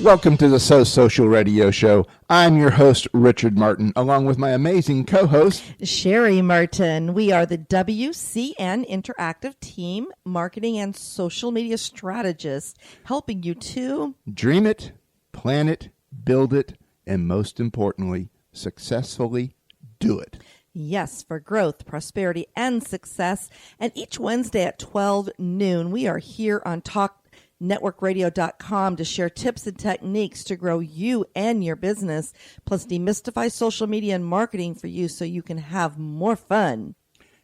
Welcome to the So Social Radio Show. I'm your host, Richard Martin, along with my amazing co-host, Cheri Martin. We are the WCN Interactive Team Marketing and Social Media Strategists, helping you to dream it, plan it, build it, and most importantly, successfully do it. Yes, for growth, prosperity, and success. And each Wednesday at 12 noon, we are here on TalkNetworkRadio.com to share tips and techniques to grow you and your business, plus demystify social media and marketing for you so you can have more fun.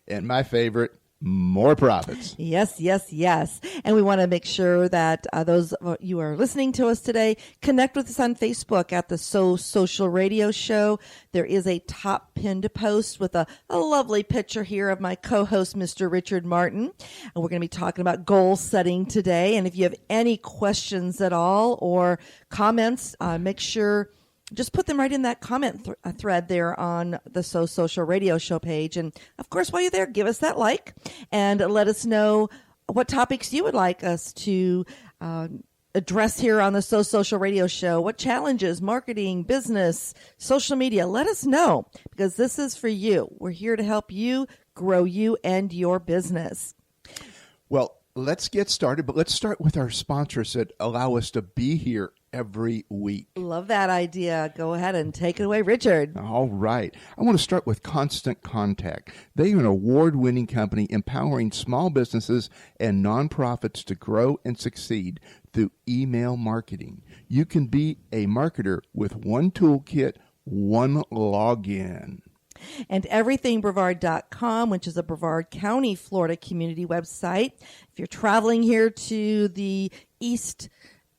And my favorite, more profits. Yes, yes, yes. And we want to make sure that those of you are listening to us today, connect with us on Facebook at the So Social Radio Show. There is a top pinned post with a lovely picture here of my co-host, Mr. Richard Martin. And we're going to be talking about goal setting today. And if you have any questions at all or comments, make sure just put them right in that comment thread there on the So Social Radio Show page. And, of course, while you're there, give us that like and let us know what topics you would like us to address here on the So Social Radio Show. What challenges, marketing, business, social media, let us know because this is for you. We're here to help you grow you and your business. Well, let's get started, but let's start with our sponsors that allow us to be here every week. Love that idea. Go ahead and take it away, Richard. All right. I want to start with Constant Contact. They are an award-winning company empowering small businesses and nonprofits to grow and succeed through email marketing. You can be a marketer with one toolkit, one login. And everythingbrevard.com, which is a Brevard County, Florida community website. If you're traveling here to the East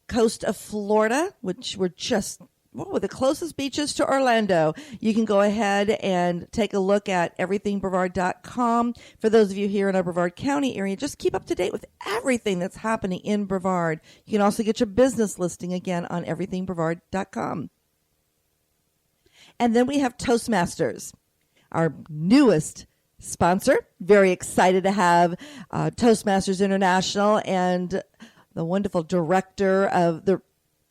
Coast of Florida, which we're just the closest beaches to Orlando, you can go ahead and take a look at everythingbrevard.com. For those of you here in our Brevard County area, just keep up to date with everything that's happening in Brevard. You can also get your business listing again on everythingbrevard.com. And then we have Toastmasters, our newest sponsor. Very excited to have Toastmasters International and the wonderful director of the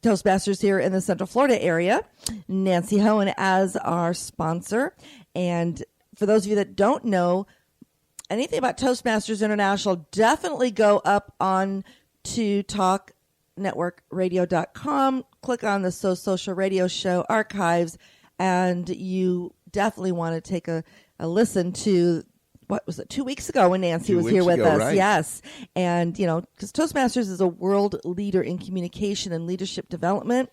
Toastmasters here in the Central Florida area, Nancy Hohen, as our sponsor. And for those of you that don't know anything about Toastmasters International, definitely go up on to TalkNetworkRadio.com, click on the So Social Radio Show archives, and you definitely want to take a listen to, what was it, 2 weeks ago when Nancy was here with us. Right. Yes. And, because Toastmasters is a world leader in communication and leadership development.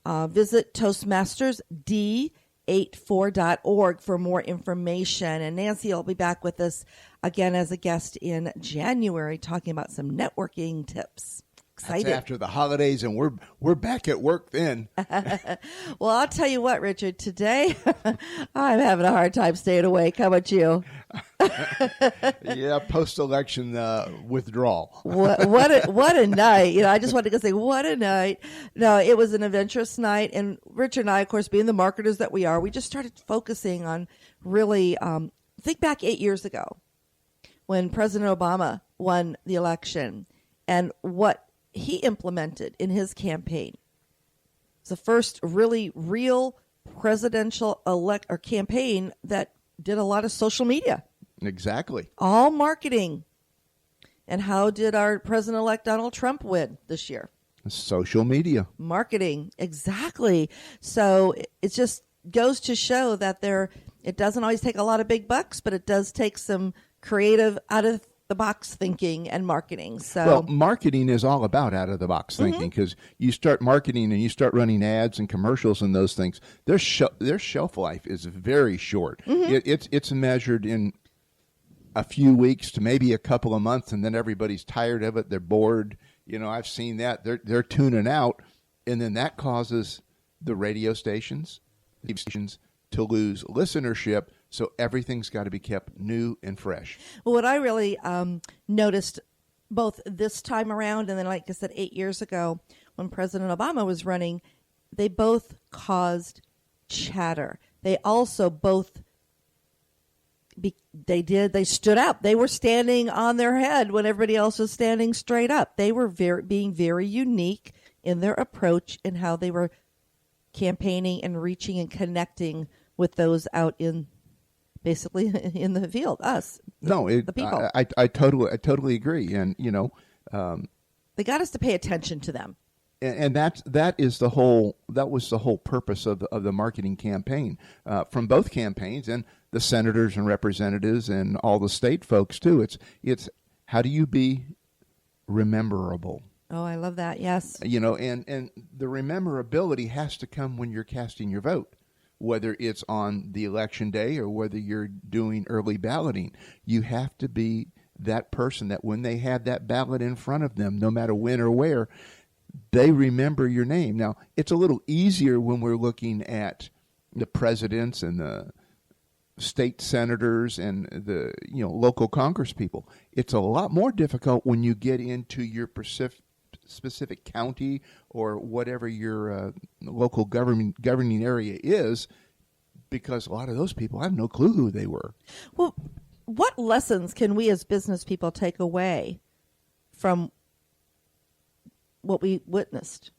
Visit toastmastersd84.org for more information. And Nancy will be back with us again as a guest in January talking about some networking tips. Excited. That's after the holidays, and we're back at work then. Well, I'll tell you what, Richard, today I'm having a hard time staying awake. How about you? Yeah, post-election withdrawal. What a night. I just wanted to say, what a night. No, it was an adventurous night. And Richard and I, of course, being the marketers that we are, we just started focusing on really, think back 8 years ago when President Obama won the election and what he implemented in his campaign. It's the first really real presidential campaign that did a lot of social media. Exactly. All marketing. And how did our President-elect Donald Trump win this year? Social media. Marketing. Exactly. So it just goes to show that it doesn't always take a lot of big bucks, but it does take some creative out of the box thinking and marketing. So, well, marketing is all about out of the box thinking because you start marketing and you start running ads and commercials and those things. Their shelf life is very short. It's measured in a few weeks to maybe a couple of months, and then everybody's tired of it. They're bored. I've seen that. They're tuning out, and then that causes the radio stations, to lose listenership. So everything's got to be kept new and fresh. Well, what I really noticed both this time around and then, like I said, 8 years ago when President Obama was running, they both caused chatter. They also both, they stood out. They were standing on their head when everybody else was standing straight up. They were being very unique in their approach and how they were campaigning and reaching and connecting with those out in basically in the field, us, the people. I totally agree. And, they got us to pay attention to them. And that was the whole purpose of the marketing campaign from both campaigns, and the senators and representatives and all the state folks too. It's how do you be rememberable? Oh, I love that. Yes. And the rememberability has to come when you're casting your vote, whether it's on the election day or whether you're doing early balloting. You have to be that person that when they have that ballot in front of them, no matter when or where, they remember your name. Now, it's a little easier when we're looking at the presidents and the state senators and the local Congress people. It's a lot more difficult when you get into your specific county or whatever your local governing area is, because a lot of those people, I have no clue who they were. Well, what lessons can we as business people take away from what we witnessed?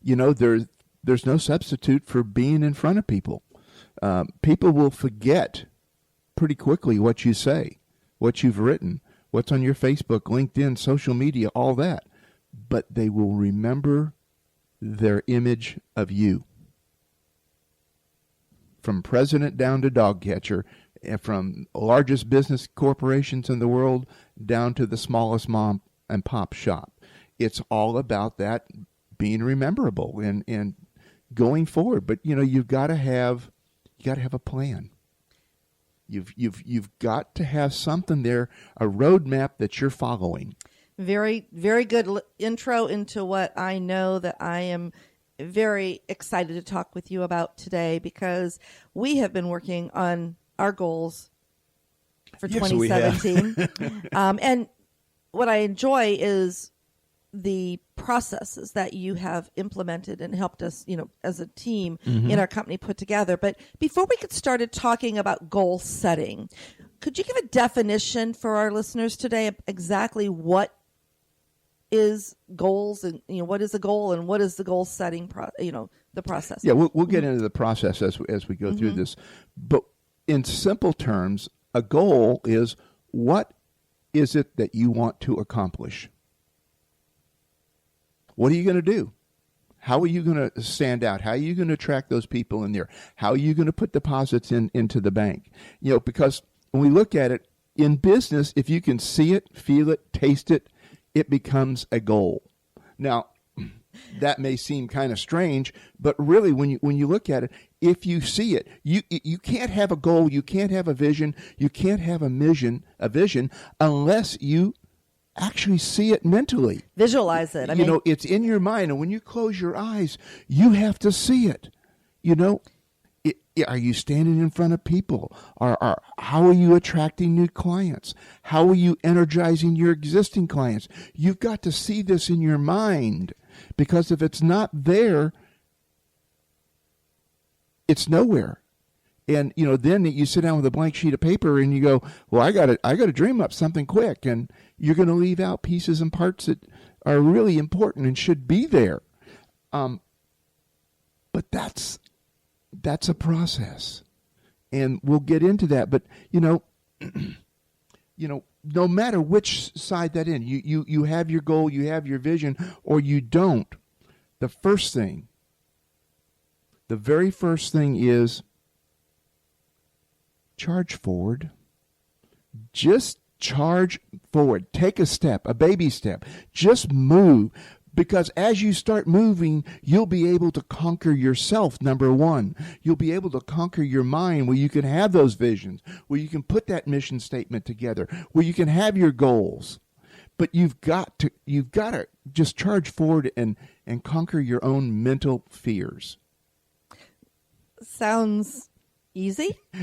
There's no substitute for being in front of people. People will forget pretty quickly what you say, what you've written, what's on your Facebook, LinkedIn, social media, all that. But they will remember their image of you. From president down to dog catcher, and from largest business corporations in the world down to the smallest mom and pop shop. It's all about that being rememberable and going forward. But you've got to have a plan. You've got to have something there, a roadmap that you're following. Very, very good intro into what I know that I am very excited to talk with you about today, because we have been working on our goals for 2017. And what I enjoy is the processes that you have implemented and helped us, as a team in our company put together. But before we get started talking about goal setting, could you give a definition for our listeners today of exactly what is goals, and what is a goal and what is the goal setting the process? Yeah, we'll get into the process as we go through this. But in simple terms, a goal is, what is it that you want to accomplish? What are you going to do? How are you going to stand out? How are you going to attract those people in there? How are you going to put deposits into the bank? Because when we look at it in business, if you can see it, feel it, taste it, it becomes a goal. Now, that may seem kind of strange, but really when you look at it, if you see it, you can't have a goal, you can't have a vision, you can't have a vision unless you actually see it mentally. Visualize it. It's in your mind, and when you close your eyes, you have to see it. Are you standing in front of people? How are you attracting new clients? How are you energizing your existing clients? You've got to see this in your mind, because if it's not there, it's nowhere. And then you sit down with a blank sheet of paper and you go, well, I got to dream up something quick, and you're going to leave out pieces and parts that are really important and should be there. But that's a process, and we'll get into that. But no matter which side that in, you have your goal, you have your vision, or you don't. The very first thing is charge forward. Just charge forward. Take a step, a baby step. Just move. Because as you start moving, you'll be able to conquer yourself, number one. You'll be able to conquer your mind, where you can have those visions, where you can put that mission statement together, where you can have your goals. But you've got to just charge forward and conquer your own mental fears. Sounds easy? No,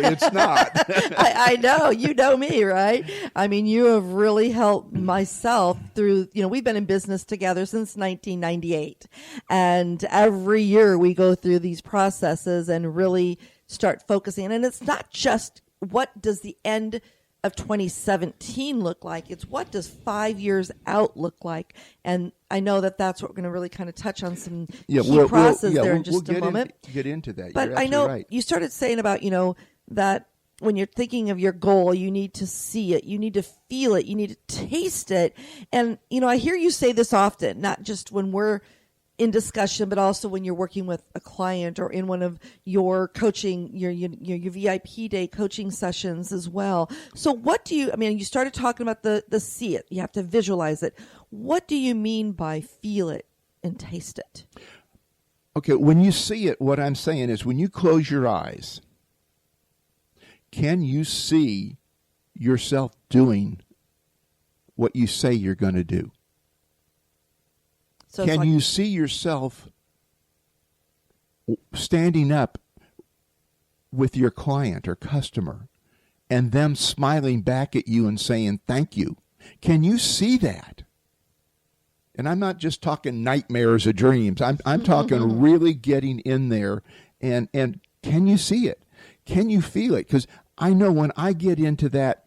it's not. I know. You know me, right? You have really helped myself through, we've been in business together since 1998. And every year we go through these processes and really start focusing. And it's not just what does the end of 2017 look like? It's what does 5 years out look like? And I know that that's what we're going to really kind of touch on some key process there in just a moment. Get into that. But I know you started saying about, that when you're thinking of your goal, you need to see it, you need to feel it, you need to taste it. And, I hear you say this often, not just when we're in discussion, but also when you're working with a client or in one of your coaching, your VIP day coaching sessions as well. So what do you started talking about the see it, you have to visualize it. What do you mean by feel it and taste it? Okay, when you see it, what I'm saying is when you close your eyes, can you see yourself doing what you say you're going to do? So can you see yourself standing up with your client or customer and them smiling back at you and saying thank you? Can you see that? And I'm not just talking nightmares or dreams. I'm talking really getting in there and can you see it? Can you feel it? Because I know when I get into that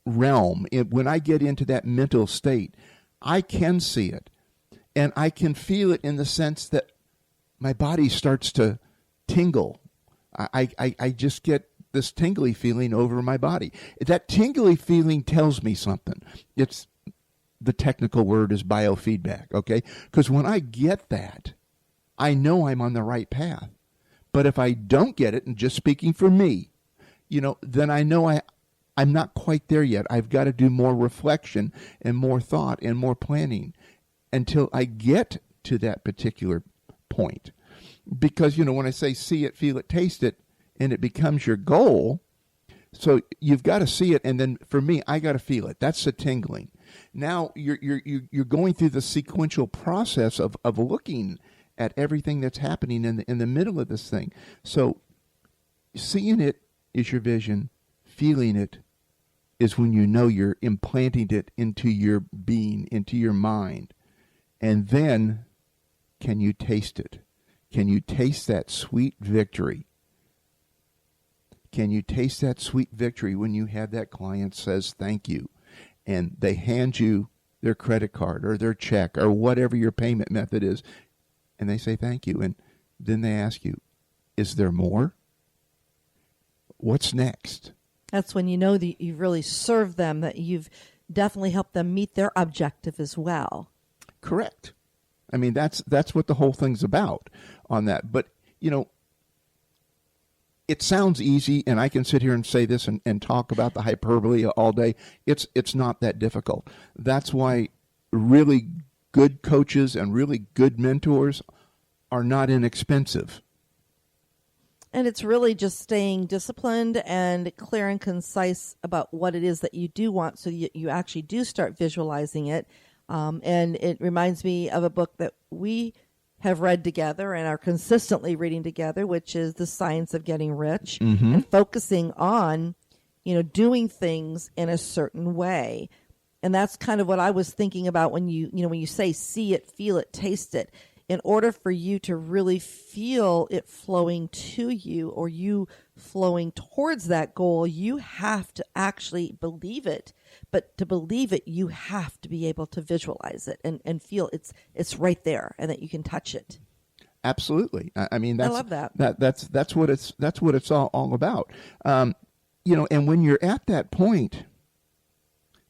realm, when I get into that mental state, I can see it. And I can feel it in the sense that my body starts to tingle. I just get this tingly feeling over my body. That tingly feeling tells me something. It's the technical word is biofeedback, okay? Because when I get that, I know I'm on the right path. But if I don't get it, and just speaking for me, then I know I'm not quite there yet. I've got to do more reflection and more thought and more planning until I get to that particular point. Because, when I say see it, feel it, taste it, and it becomes your goal, so you've got to see it, and then for me, I got to feel it. That's the tingling. Now you're going through the sequential process of looking at everything that's happening in the middle of this thing. So seeing it is your vision. Feeling it is when you're implanting it into your being, into your mind. And then, can you taste it? Can you taste that sweet victory? Can you taste that sweet victory when you have that client says thank you, and they hand you their credit card or their check or whatever your payment method is, and they say thank you, and then they ask you, is there more? What's next? That's when you know that you've really served them, that you've definitely helped them meet their objective as well. Correct. I mean, that's what the whole thing's about on that. But, it sounds easy, and I can sit here and say this and talk about the hyperbole all day. It's not that difficult. That's why really good coaches and really good mentors are not inexpensive. And it's really just staying disciplined and clear and concise about what it is that you do want, so you actually do start visualizing it. And it reminds me of a book that we have read together and are consistently reading together, which is The Science of Getting Rich, and focusing on, doing things in a certain way. And that's kind of what I was thinking about when you say see it, feel it, taste it. In order for you to really feel it flowing to you, or you flowing towards that goal, you have to actually believe it. But to believe it, you have to be able to visualize it and feel it's right there, and that you can touch it. Absolutely. I mean, I love that. That's what it's all about. And when you're at that point,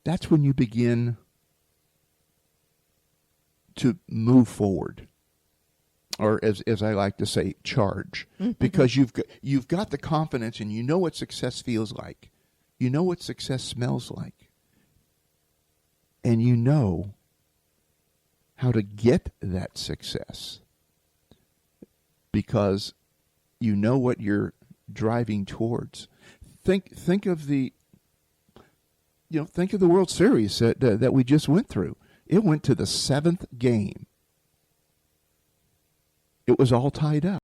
that's when you begin to move forward. Or as I like to say, charge, because you've got the confidence, and you know what success feels like, you know what success smells like, and you know how to get that success, because you know what you're driving towards. Think of the World Series that we just went through. It went to the 7th game. It was all tied up.